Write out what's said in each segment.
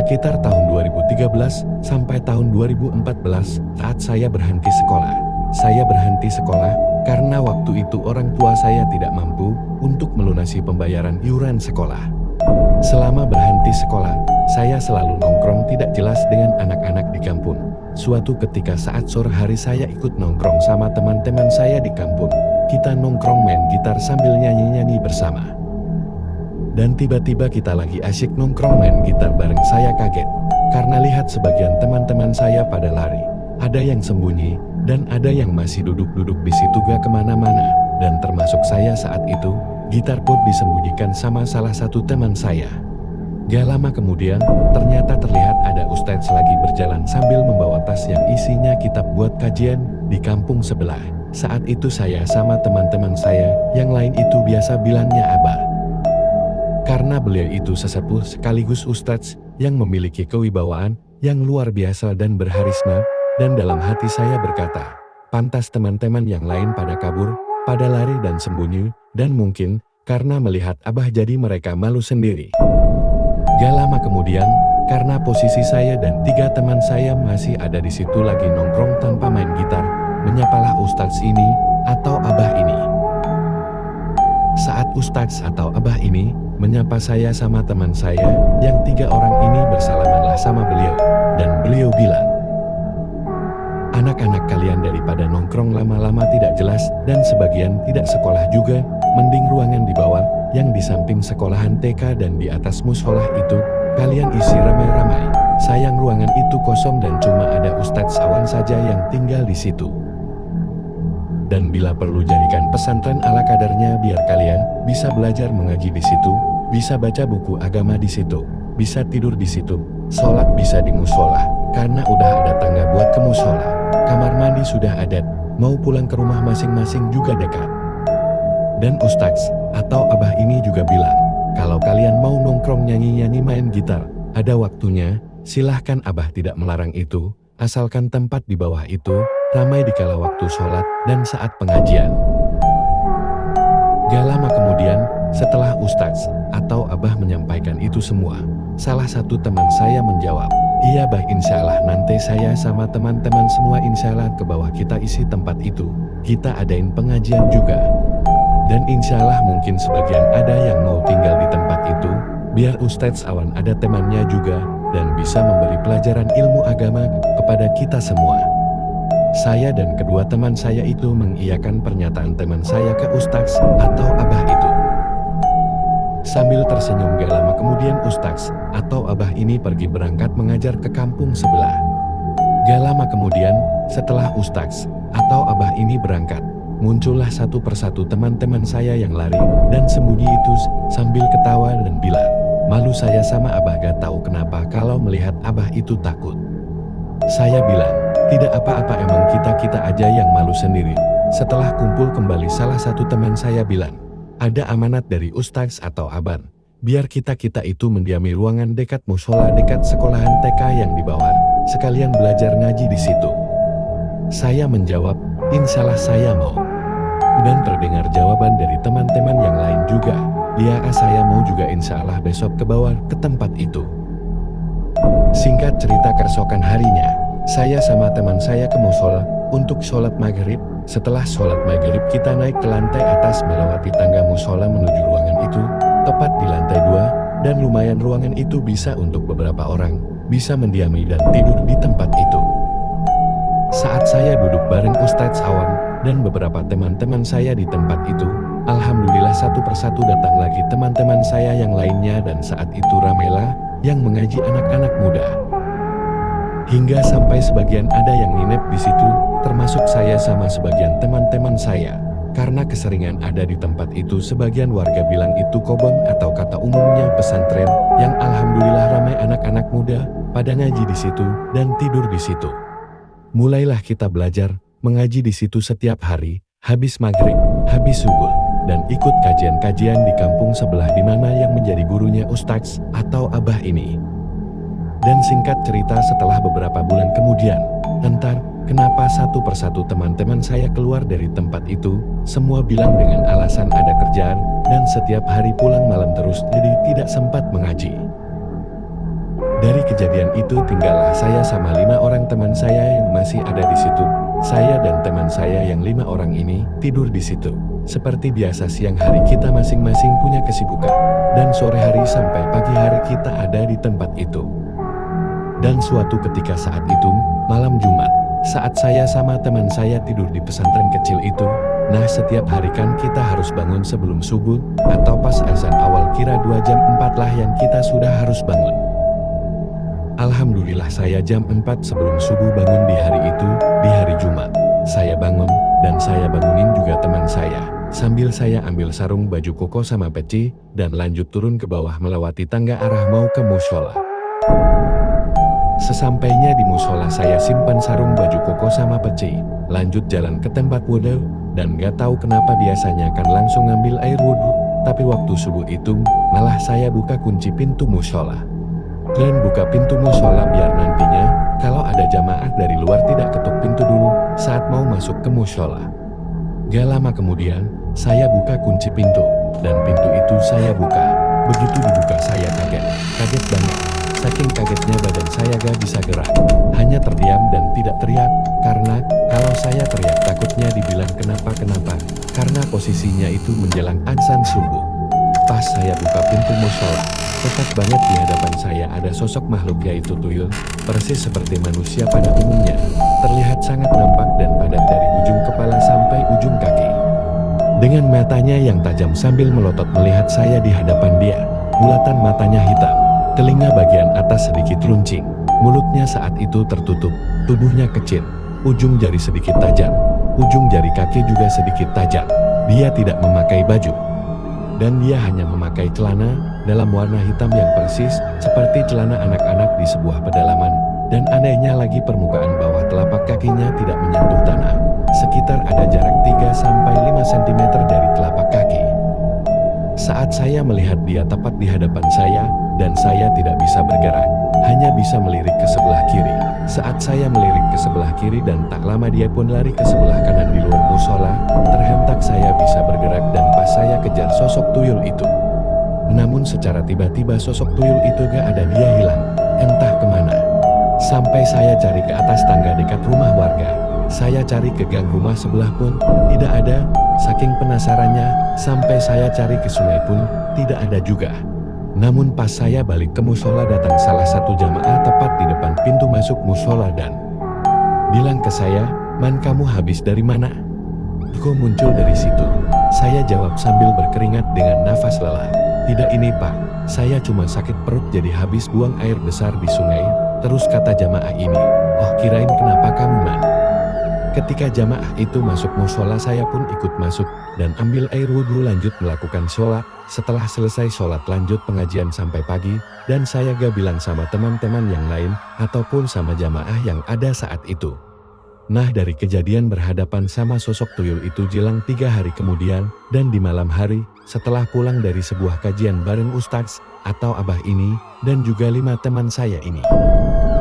Sekitar tahun 2013 sampai tahun 2014 saat saya berhenti sekolah. Saya berhenti sekolah karena waktu itu orang tua saya tidak mampu untuk melunasi pembayaran iuran sekolah. Selama berhenti sekolah, saya selalu nongkrong tidak jelas dengan anak-anak di kampung. Suatu ketika saat sore hari saya ikut nongkrong sama teman-teman saya di kampung. Kita nongkrong main gitar sambil nyanyi-nyanyi bersama. Dan tiba-tiba kita lagi asyik nongkrong main gitar bareng, saya kaget. Karena lihat sebagian teman-teman saya pada lari. Ada yang sembunyi, dan ada yang masih duduk-duduk di situ gak kemana-mana. Dan termasuk saya saat itu, gitar pun disembunyikan sama salah satu teman saya. Gak lama kemudian, ternyata terlihat ada ustadz lagi berjalan sambil membawa tas yang isinya kitab buat kajian di kampung sebelah. Saat itu saya sama teman-teman saya, yang lain itu biasa bilangnya abah. Karena beliau itu sesepuh sekaligus ustadz yang memiliki kewibawaan yang luar biasa dan berharisma, dan dalam hati saya berkata, pantas teman-teman yang lain pada kabur, pada lari dan sembunyi, dan mungkin karena melihat abah jadi mereka malu sendiri. Gak lama kemudian, karena posisi saya dan 3 teman saya masih ada di situ lagi nongkrong tanpa main gitar, menyapalah ustadz ini atau abah ini. Saat ustadz atau abah ini menyapa saya sama teman saya, yang 3 orang ini bersalamanlah sama beliau, dan beliau bilang, anak-anak kalian daripada nongkrong lama-lama tidak jelas dan sebagian tidak sekolah juga, mending ruangan di bawah, yang di samping sekolahan TK dan di atas musola itu, kalian isi ramai-ramai. Sayang ruangan itu kosong dan cuma ada Ustadz Awan saja yang tinggal di situ. Dan bila perlu jadikan pesantren ala kadarnya biar kalian bisa belajar mengaji di situ, bisa baca buku agama di situ, bisa tidur di situ, sholat bisa di musola, karena udah ada tangga buat ke musola, kamar mandi sudah ada, mau pulang ke rumah masing-masing juga dekat. Dan ustadz atau abah ini juga bilang, kalau kalian mau nongkrong nyanyi-nyanyi main gitar, ada waktunya, silahkan abah tidak melarang itu, asalkan tempat di bawah itu ramai di kala waktu sholat dan saat pengajian. Gak lama kemudian, setelah ustadz atau abah menyampaikan itu semua, salah satu teman saya menjawab, iya bah, insya Allah nanti saya sama teman-teman semua insya Allah ke bawah kita isi tempat itu, kita adain pengajian juga. Dan insya Allah mungkin sebagian ada yang mau tinggal di tempat itu, biar Ustadz Awan ada temannya juga, dan bisa memberi pelajaran ilmu agama kepada kita semua. Saya dan kedua teman saya itu mengiyakan pernyataan teman saya ke Ustadz atau abah itu. Sambil tersenyum gak lama kemudian Ustadz atau abah ini pergi berangkat mengajar ke kampung sebelah. Gak lama kemudian, setelah Ustadz atau abah ini berangkat, muncullah satu persatu teman-teman saya yang lari dan sembunyi itu sambil ketawa dan bilang, malu saya sama abah gak tahu kenapa kalau melihat abah itu takut. Saya bilang, tidak apa-apa emang kita aja yang malu sendiri. Setelah kumpul kembali salah satu teman saya bilang, ada amanat dari ustadz atau aban, biar kita itu mendiami ruangan dekat musola dekat sekolahan TK yang di bawah, sekalian belajar ngaji di situ. Saya menjawab, insyaallah saya mau. Dan terdengar jawaban dari teman-teman yang lain juga, ya saya mau juga insyaallah besok ke bawah ke tempat itu. Singkat cerita keesokan harinya, saya sama teman saya ke musola untuk sholat maghrib. Setelah sholat maghrib kita naik ke lantai atas melewati tangga musola menuju ruangan itu, tepat di lantai 2, dan lumayan ruangan itu bisa untuk beberapa orang, bisa mendiami dan tidur di tempat itu. Saat saya duduk bareng Ustadz Awan dan beberapa teman-teman saya di tempat itu, alhamdulillah satu persatu datang lagi teman-teman saya yang lainnya dan saat itu ramailah yang mengaji anak-anak muda. Hingga sampai sebagian ada yang nginep di situ, termasuk saya sama sebagian teman-teman saya. Karena keseringan ada di tempat itu, sebagian warga bilang itu kobon atau kata umumnya pesantren, yang alhamdulillah ramai anak-anak muda pada ngaji di situ dan tidur di situ. Mulailah kita belajar mengaji di situ setiap hari, habis maghrib, habis subuh, dan ikut kajian-kajian di kampung sebelah di mana yang menjadi gurunya ustadz atau abah ini. Dan singkat cerita setelah beberapa bulan kemudian, entar kenapa satu persatu teman-teman saya keluar dari tempat itu, semua bilang dengan alasan ada kerjaan, dan setiap hari pulang malam terus jadi tidak sempat mengaji. Dari kejadian itu tinggallah saya sama 5 orang teman saya yang masih ada di situ. Saya dan teman saya yang 5 orang ini tidur di situ. Seperti biasa siang hari kita masing-masing punya kesibukan. Dan sore hari sampai pagi hari kita ada di tempat itu. Dan suatu ketika saat itu, malam Jumat, saat saya sama teman saya tidur di pesantren kecil itu, nah setiap hari kan kita harus bangun sebelum subuh, atau pas azan awal kira 2 jam 4 lah yang kita sudah harus bangun. Alhamdulillah saya jam 4 sebelum subuh bangun di hari itu, di hari Jumat. Saya bangun, dan saya bangunin juga teman saya. Sambil saya ambil sarung baju koko sama peci, dan lanjut turun ke bawah melewati tangga arah mau ke mushola. Sesampainya di mushola saya simpan sarung baju koko sama peci, lanjut jalan ke tempat wudhu, dan gak tahu kenapa biasanya kan langsung ngambil air wudhu, tapi waktu subuh itu, malah saya buka kunci pintu mushola. Dan buka pintu mushola biar nantinya, kalau ada jamaah dari luar tidak ketuk pintu dulu, saat mau masuk ke mushola. Gak lama kemudian, saya buka kunci pintu, dan pintu itu saya buka. Begitu dibuka saya kaget banget. Saking kagetnya badan saya gak bisa gerak, hanya terdiam dan tidak teriak, karena kalau saya teriak takutnya dibilang kenapa, karena posisinya itu menjelang azan subuh. Pas saya buka pintu mushola, tepat banget di hadapan saya ada sosok makhluk yaitu tuyul, persis seperti manusia pada umumnya, terlihat sangat nampak dan padat dari ujung kepala sampai ujung kaki. Dengan matanya yang tajam sambil melotot melihat saya di hadapan dia, bulatan matanya hitam, telinga bagian atas sedikit runcing, mulutnya saat itu tertutup, tubuhnya kecil, ujung jari sedikit tajam, ujung jari kaki juga sedikit tajam. Dia tidak memakai baju, dan dia hanya memakai celana dalam warna hitam yang persis seperti celana anak-anak di sebuah pedalaman, dan anehnya lagi permukaan bawah telapak kakinya tidak menyentuh tanah, sekitar ada jarak 3-5 cm dari telapak kaki. Saat saya melihat dia tepat di hadapan saya, dan saya tidak bisa bergerak, hanya bisa melirik ke sebelah kiri. Saat saya melirik ke sebelah kiri dan tak lama dia pun lari ke sebelah kanan di luar musola, terhentak saya bisa bergerak dan pas saya kejar sosok tuyul itu. Namun secara tiba-tiba sosok tuyul itu gak ada, dia hilang, entah kemana. Sampai saya cari ke atas tangga dekat rumah warga, saya cari ke gang rumah sebelah pun, tidak ada. Saking penasarannya, sampai saya cari ke sungai pun, tidak ada juga. Namun pas saya balik ke musola datang salah satu jamaah tepat di depan pintu masuk musola dan bilang ke saya, "Man, kamu habis dari mana?" Kok muncul dari situ? Saya jawab sambil berkeringat dengan nafas lelah, "Tidak ini Pak, saya cuma sakit perut jadi habis buang air besar di sungai." Terus kata jamaah ini, "Oh kirain kenapa kamu Man?" Ketika jamaah itu masuk musola saya pun ikut masuk dan ambil air wudhu lanjut melakukan sholat. Setelah selesai sholat lanjut pengajian sampai pagi, dan saya gak bilang sama teman-teman yang lain ataupun sama jamaah yang ada saat itu. Nah dari kejadian berhadapan sama sosok tuyul itu jelang 3 hari kemudian, dan di malam hari setelah pulang dari sebuah kajian bareng Ustadz atau Abah ini dan juga 5 teman saya ini.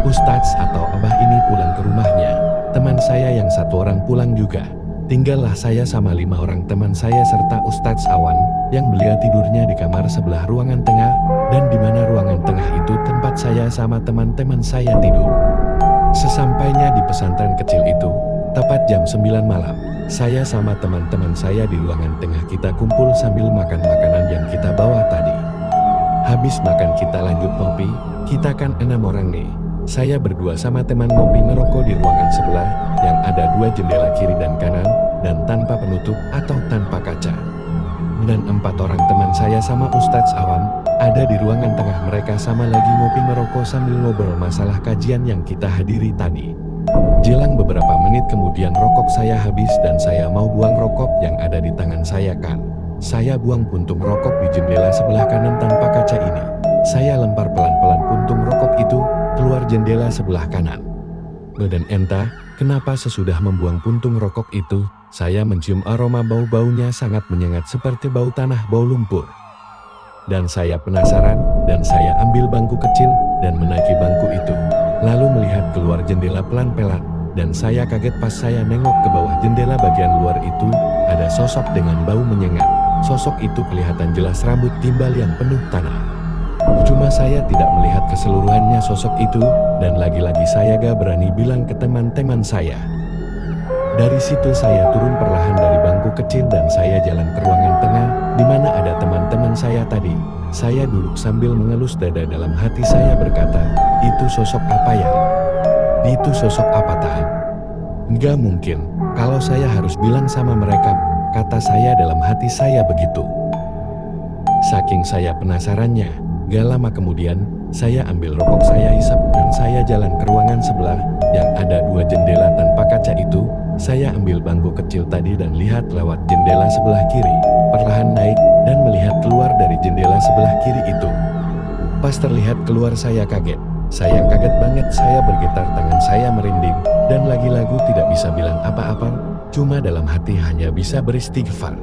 Ustadz atau Abah ini pulang ke rumahnya, teman saya yang 1 orang pulang juga. Tinggallah saya sama 5 orang teman saya serta Ustadz Awan, yang beliau tidurnya di kamar sebelah ruangan tengah, dan di mana ruangan tengah itu tempat saya sama teman-teman saya tidur. Sesampainya di pesantren kecil itu, tepat jam 9 malam, saya sama teman-teman saya di ruangan tengah kita kumpul sambil makan makanan yang kita bawa tadi. Habis makan kita lanjut ngopi, kita kan 6 orang nih. Saya berdua sama teman ngopi ngerokok di ruangan sebelah, yang ada 2 jendela kiri dan kanan, dan tanpa penutup atau tanpa kaca. Dan 4 orang teman saya sama Ustadz Awan, ada di ruangan tengah mereka sama lagi ngopi merokok sambil ngobrol masalah kajian yang kita hadiri tadi. Jelang beberapa menit kemudian rokok saya habis dan saya mau buang rokok yang ada di tangan saya kan. Saya buang puntung rokok di jendela sebelah kanan tanpa kaca ini. Saya lempar pelan-pelan puntung rokok itu keluar jendela sebelah kanan. Dan entah kenapa sesudah membuang puntung rokok itu, saya mencium aroma bau-baunya sangat menyengat seperti bau tanah, bau lumpur. Dan saya penasaran, dan saya ambil bangku kecil, dan menaiki bangku itu. Lalu melihat keluar jendela pelan-pelan, dan saya kaget pas saya nengok ke bawah jendela bagian luar itu, ada sosok dengan bau menyengat. Sosok itu kelihatan jelas rambut timbal yang penuh tanah. Cuma Cuma saya tidak melihat keseluruhannya sosok itu, dan lagi-lagi saya gak berani bilang ke teman-teman saya. Dari situ saya turun perlahan dari bangku kecil dan saya jalan ke ruangan tengah, di mana ada teman-teman saya tadi. Saya duduk sambil mengelus dada, dalam hati saya berkata, itu sosok apa ya? Itu sosok apa Tan? Nggak mungkin, kalau saya harus bilang sama mereka, kata saya dalam hati saya begitu. Saking saya penasarannya, gak lama kemudian, saya ambil rokok saya hisap dan saya jalan ke ruangan sebelah, yang ada 2 jendela tanpa kaca itu. Saya ambil bangku kecil tadi dan lihat lewat jendela sebelah kiri, perlahan naik, dan melihat keluar dari jendela sebelah kiri itu. Pas terlihat keluar saya kaget. Saya kaget banget, saya bergetar, tangan saya merinding, dan lagi-lagi tidak bisa bilang apa-apa, cuma dalam hati hanya bisa beristighfar.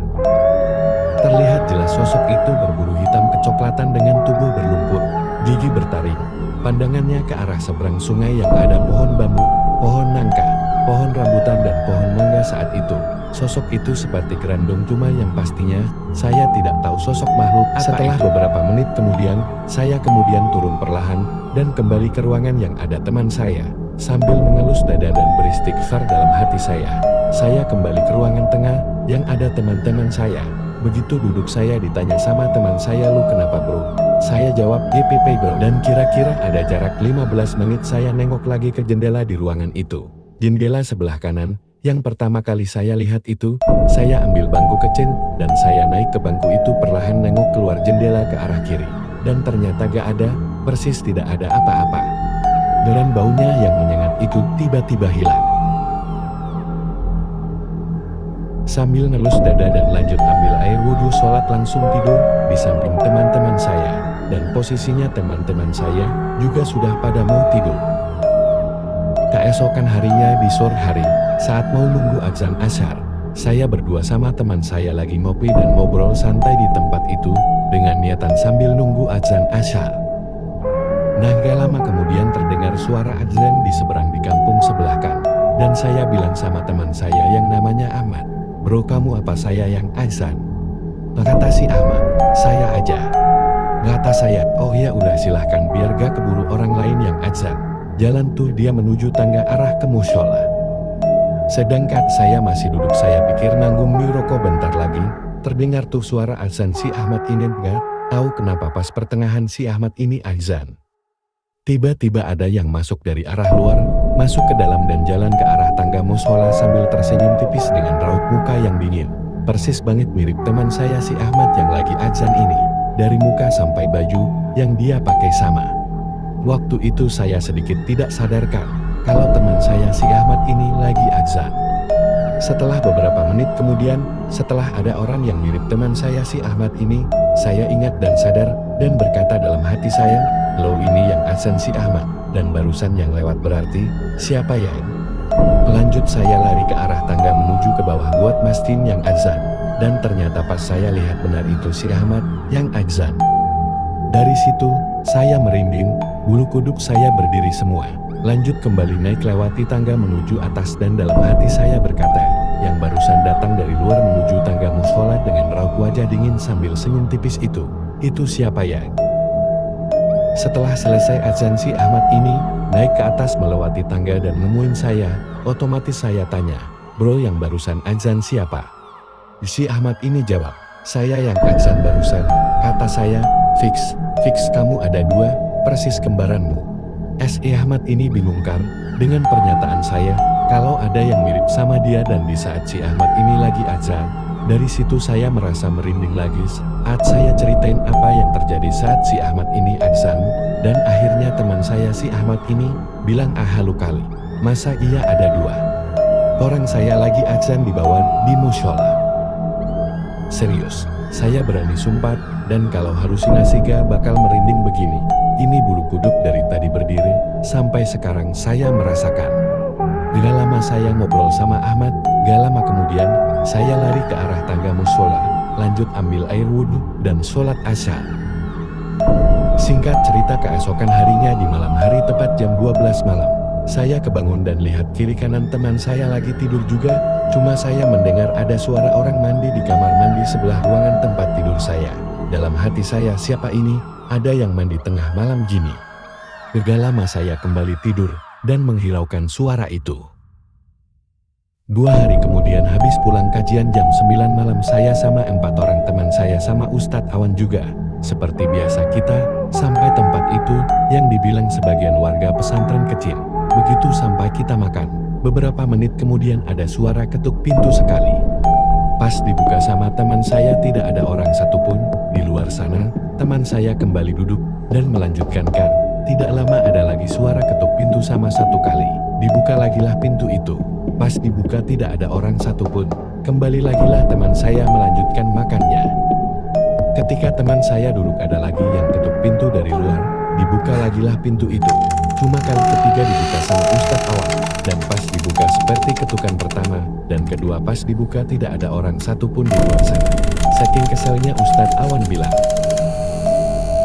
Terlihat jelas sosok itu berburu hitam kecoklatan dengan tubuh berlumpur, gigi bertaring, pandangannya ke arah seberang sungai yang ada pohon bambu, pohon nangka, pohon rambutan dan pohon mangga. Saat itu, sosok itu seperti kerandong, cuma yang pastinya, saya tidak tahu sosok makhluk apa. Setelah beberapa menit kemudian, saya kemudian turun perlahan, dan kembali ke ruangan yang ada teman saya. Sambil mengelus dada dan beristighfar dalam hati saya kembali ke ruangan tengah, yang ada teman-teman saya. Begitu duduk saya ditanya sama teman saya, lu kenapa bro? Saya jawab, GPP bro. Dan kira-kira ada jarak 15 menit saya nengok lagi ke jendela di ruangan itu. Jendela sebelah kanan, yang pertama kali saya lihat itu, saya ambil bangku kecil, dan saya naik ke bangku itu perlahan nengok keluar jendela ke arah kiri. Dan ternyata gak ada, persis tidak ada apa-apa. Dan baunya yang menyengat itu tiba-tiba hilang. Sambil ngelus dada dan lanjut ambil air wudhu, sholat, langsung tidur di samping teman-teman saya. Dan posisinya teman-teman saya juga sudah pada mau tidur. Keesokan harinya di sore hari, saat mau nunggu azan asyar, saya berdua sama teman saya lagi ngopi dan ngobrol santai di tempat itu, dengan niatan sambil nunggu azan asyar. Nah gak lama kemudian terdengar suara azan di seberang di kampung sebelah kan. Dan saya bilang sama teman saya yang namanya Ahmad, bro kamu apa saya yang azan? Kata si Ahmad, saya aja. Kata saya, oh ya udah silahkan biar gak keburu orang lain yang azan. Jalan tuh dia menuju tangga arah ke mushola. Sedangkan saya masih duduk, saya pikir nanggung mie rokok bentar lagi, terdengar tuh suara azan si Ahmad ini. Gak tahu kenapa pas pertengahan si Ahmad ini azan. Tiba-tiba ada yang masuk dari arah luar, masuk ke dalam dan jalan ke arah tangga mushola sambil tersenyum tipis dengan raut muka yang dingin. Persis banget mirip teman saya si Ahmad yang lagi azan ini. Dari muka sampai baju yang dia pakai sama. Waktu itu saya sedikit tidak sadarkan kalau teman saya si Ahmad ini lagi azan. Setelah beberapa menit kemudian, setelah ada orang yang mirip teman saya si Ahmad ini, saya ingat dan sadar dan berkata dalam hati saya, lo ini yang azan si Ahmad, dan barusan yang lewat berarti siapa ya? Lanjut saya lari ke arah tangga menuju ke bawah buat mastiin yang azan, dan ternyata pas saya lihat benar itu si Ahmad yang azan. Dari situ, saya merinding, bulu kuduk saya berdiri semua. Lanjut kembali naik lewati tangga menuju atas dan dalam hati saya berkata, yang barusan datang dari luar menuju tangga mushola dengan raut wajah dingin sambil senyum tipis itu siapa ya? Setelah selesai azan si Ahmad ini, naik ke atas melewati tangga dan nemuin saya, otomatis saya tanya, bro yang barusan azan siapa? Si Ahmad ini jawab, saya yang azan barusan. Kata saya, fix kamu ada 2, persis kembaranmu. Si Ahmad ini bingung kan dengan pernyataan saya, kalau ada yang mirip sama dia dan di saat si Ahmad ini lagi azan. Dari situ saya merasa merinding lagi saat saya ceritain apa yang terjadi saat si Ahmad ini azan, dan akhirnya teman saya si Ahmad ini bilang halu kali, masa iya ada 2 orang saya lagi azan di bawah di mushola. Serius, saya berani sumpah, dan kalau halusinasi gak bakal merinding begini. Ini bulu kuduk dari tadi berdiri, sampai sekarang saya merasakan. Gak lama saya ngobrol sama Ahmad, gak lama kemudian, saya lari ke arah tangga mushola, lanjut ambil air wudhu, dan sholat asyar. Singkat cerita keesokan harinya di malam hari tepat jam 12 malam, saya kebangun dan lihat kiri kanan teman saya lagi tidur juga, cuma saya mendengar ada suara orang mandi di kamar mandi sebelah ruangan tempat tidur saya. dalam hati saya siapa ini, ada yang mandi tengah malam gini. Gak lama saya kembali tidur dan menghiraukan suara itu. 2 hari kemudian habis pulang kajian jam 9 malam saya sama 4 orang teman saya sama Ustadz Awan juga. Seperti biasa kita sampai tempat itu yang dibilang sebagian warga pesantren kecil. Begitu sampai kita makan, beberapa menit kemudian ada suara ketuk pintu sekali. Pas dibuka sama teman saya tidak ada orang satupun. Di luar sana, teman saya kembali duduk dan melanjutkan kan. Tidak lama ada lagi suara ketuk pintu sama 1 kali. Dibuka lagilah pintu itu. Pas dibuka tidak ada orang satupun. Kembali lagilah teman saya melanjutkan makannya. Ketika teman saya duduk ada lagi yang ketuk pintu dari luar. Dibuka lagilah pintu itu. Cuma kali ketiga dibuka sama Ustadz Awan. Dan pas dibuka seperti ketukan pertama dan kedua pas dibuka tidak ada orang satupun di luar sana. Saking keselnya Ustadz Awan bilang,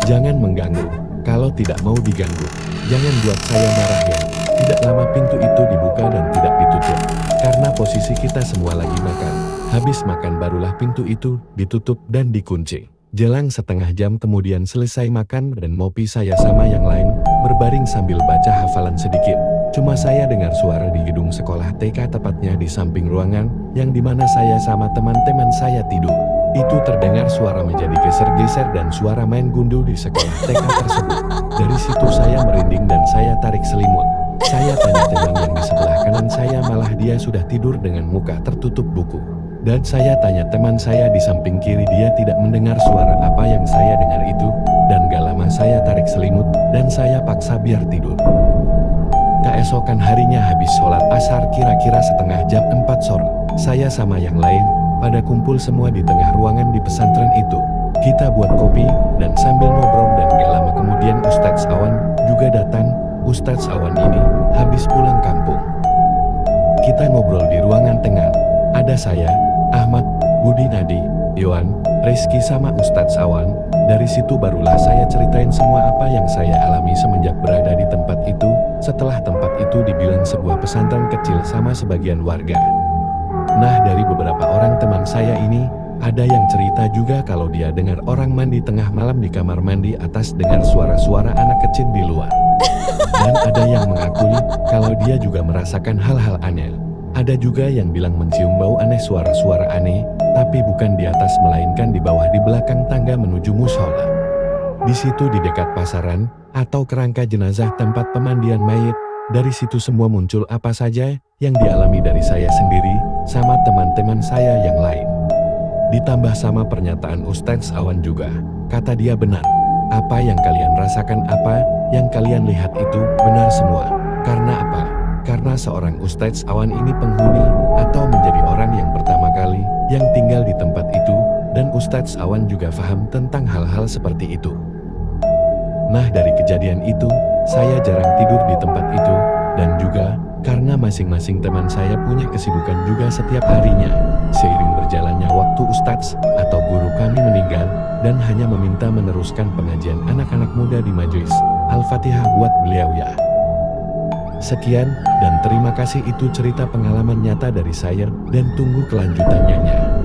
"Jangan mengganggu, kalau tidak mau diganggu. Jangan buat saya marah ya." Tidak lama pintu itu dibuka dan tidak ditutup. Karena posisi kita semua lagi makan. Habis makan barulah pintu itu ditutup dan dikunci. Jelang setengah jam kemudian selesai makan dan ngopi saya sama yang lain berbaring sambil baca hafalan sedikit. Cuma saya dengar suara di gedung sekolah TK tepatnya di samping ruangan yang dimana saya sama teman-teman saya tidur. Itu terdengar suara menjadi geser-geser dan suara main gundu di sekolah TK tersebut. Dari situ saya merinding dan saya tarik selimut. Saya tanya teman yang di sebelah kanan saya malah dia sudah tidur dengan muka tertutup buku. Dan saya tanya teman saya di samping kiri dia tidak mendengar suara apa yang saya dengar itu. Dan gak lama saya tarik selimut dan saya paksa biar tidur. Keesokan harinya habis sholat asar kira-kira setengah jam 4 sore. Saya sama yang lain pada kumpul semua di tengah ruangan di pesantren itu. Kita buat kopi dan sambil ngobrol dan gak lama kemudian Ustadz Awan juga datang. Ustadz Awan ini habis pulang kampung. Kita ngobrol di ruangan tengah. Ada saya, Ahmad, Budi Nadi, Iwan, Rizky sama Ustadz Awan. Dari situ barulah saya ceritain semua apa yang saya alami semenjak berada di tempat itu. Setelah tempat itu dibilang sebuah pesantren kecil sama sebagian warga. Nah dari beberapa orang teman saya ini, ada yang cerita juga kalau dia dengar orang mandi tengah malam di kamar mandi atas dengar suara-suara anak kecil di luar. Dan ada yang mengakui kalau dia juga merasakan hal-hal aneh. Ada juga yang bilang mencium bau aneh suara-suara aneh, tapi bukan di atas melainkan di bawah di belakang tangga menuju musola. Di situ di dekat pasaran atau kerangka jenazah tempat pemandian mayit. Dari situ semua muncul apa saja yang dialami dari saya sendiri sama teman-teman saya yang lain. Ditambah sama pernyataan Ustadz Awan juga, kata dia benar. Apa yang kalian rasakan, apa yang kalian lihat itu benar semua. Karena apa? Karena seorang Ustadz Awan ini penghuni atau menjadi orang yang pertama kali yang tinggal di tempat itu. Dan Ustadz Awan juga paham tentang hal-hal seperti itu. Nah dari kejadian itu, saya jarang tidur di tempat itu. Dan juga karena masing-masing teman saya punya kesibukan juga setiap harinya. Seiring berjalannya waktu Ustadz atau guru kami meninggal dan hanya meminta meneruskan pengajian anak-anak muda di majelis Al-Fatihah buat beliau ya. Sekian dan terima kasih itu cerita pengalaman nyata dari saya dan tunggu kelanjutannya.